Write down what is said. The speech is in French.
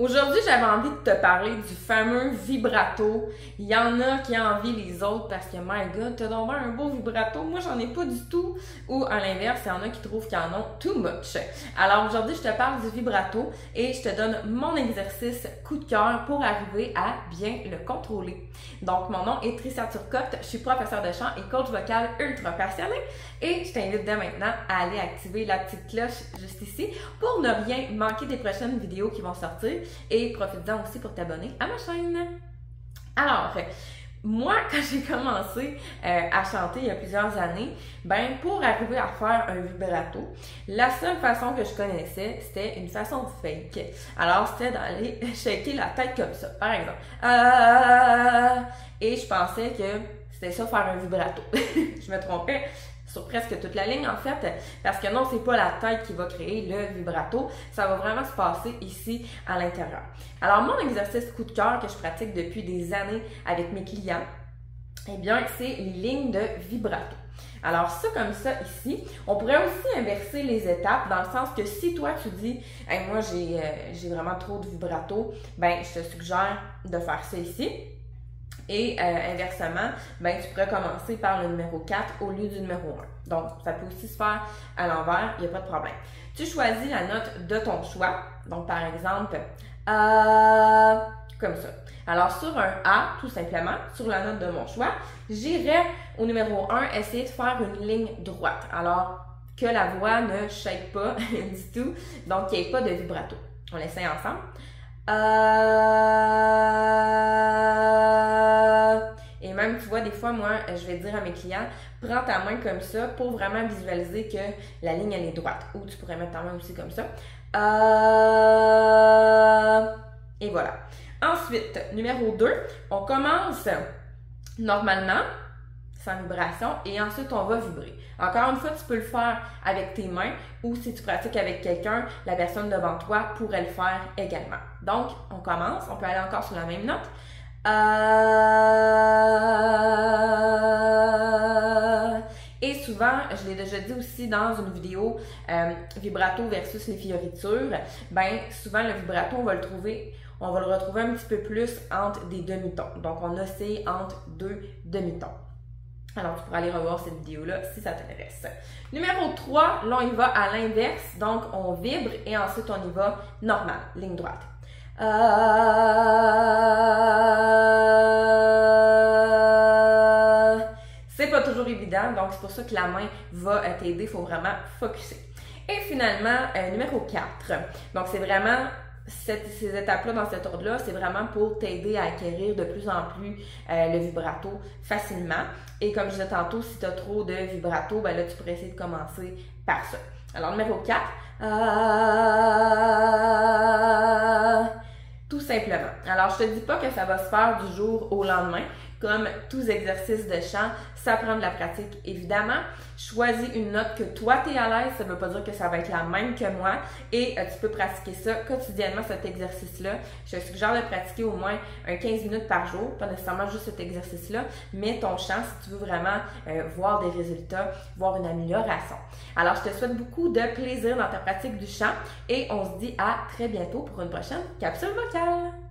Aujourd'hui, j'avais envie de te parler du fameux vibrato. Il y en a qui envient les autres parce que, my God, t'as donc un beau vibrato. Moi, j'en ai pas du tout. Ou, à l'inverse, il y en a qui trouvent qu'ils en ont too much. Alors, aujourd'hui, je te parle du vibrato et je te donne mon exercice coup de cœur pour arriver à bien le contrôler. Donc, mon nom est Tricia Turcotte. Je suis professeure de chant et coach vocal ultra passionné. Et je t'invite dès maintenant à aller activer la petite cloche juste ici pour ne rien manquer des prochaines vidéos qui vont sortir. Et profite-en aussi pour t'abonner à ma chaîne. Alors, moi, quand j'ai commencé à chanter il y a plusieurs années, ben pour arriver à faire un vibrato, la seule façon que je connaissais, c'était une façon fake. Alors, c'était d'aller shaker la tête comme ça, par exemple. Et je pensais que c'était ça faire un vibrato. Je me trompais sur presque toute la ligne en fait, parce que non, c'est pas la tête qui va créer le vibrato, ça va vraiment se passer ici à l'intérieur. Alors mon exercice coup de cœur que je pratique depuis des années avec mes clients, eh bien c'est les lignes de vibrato. Alors ça comme ça ici, on pourrait aussi inverser les étapes dans le sens que si toi tu dis hey, moi j'ai vraiment trop de vibrato, ben je te suggère de faire ça ici. Et inversement, ben, tu pourrais commencer par le numéro 4 au lieu du numéro 1. Donc, ça peut aussi se faire à l'envers, il n'y a pas de problème. Tu choisis la note de ton choix. Donc, par exemple, comme ça. Alors, sur un A, tout simplement, sur la note de mon choix, j'irai au numéro 1 essayer de faire une ligne droite. Alors, que la voix ne shake pas du tout, donc qu'il n'y ait pas de vibrato. On l'essaye ensemble. Et même, tu vois, des fois, moi, je vais dire à mes clients, prends ta main comme ça pour vraiment visualiser que la ligne, elle est droite. Ou tu pourrais mettre ta main aussi comme ça. Et voilà. Ensuite, numéro 2, on commence normalement, sans vibration, et ensuite on va vibrer. Encore une fois, tu peux le faire avec tes mains ou si tu pratiques avec quelqu'un, la personne devant toi pourrait le faire également. Donc, on commence, on peut aller encore sur la même note. Et souvent, je l'ai déjà dit aussi dans une vidéo vibrato versus les fioritures, ben souvent le vibrato, on va le retrouver un petit peu plus entre des demi-tons. Donc, on oscille entre deux demi-tons. Alors, tu pourras aller revoir cette vidéo-là si ça t'intéresse. Numéro 3, là, on y va à l'inverse. Donc, on vibre et ensuite, on y va normal, ligne droite. C'est pas toujours évident, donc c'est pour ça que la main va t'aider. Il faut vraiment focusser. Et finalement, numéro 4. Donc, c'est vraiment ces étapes-là, dans cet ordre-là, c'est vraiment pour t'aider à acquérir de plus en plus le vibrato facilement. Et comme je disais tantôt, si tu as trop de vibrato, ben là, tu pourrais essayer de commencer par ça. Alors, numéro 4. Tout simplement. Alors, je te dis pas que ça va se faire du jour au lendemain. Comme tous exercices de chant, ça prend de la pratique, évidemment. Choisis une note que toi, tu es à l'aise. Ça ne veut pas dire que ça va être la même que moi. Et tu peux pratiquer ça quotidiennement, cet exercice-là. Je te suggère de pratiquer au moins 15 minutes par jour. Pas nécessairement juste cet exercice-là, mais ton chant si tu veux vraiment voir des résultats, voir une amélioration. Alors, je te souhaite beaucoup de plaisir dans ta pratique du chant et on se dit à très bientôt pour une prochaine capsule vocale.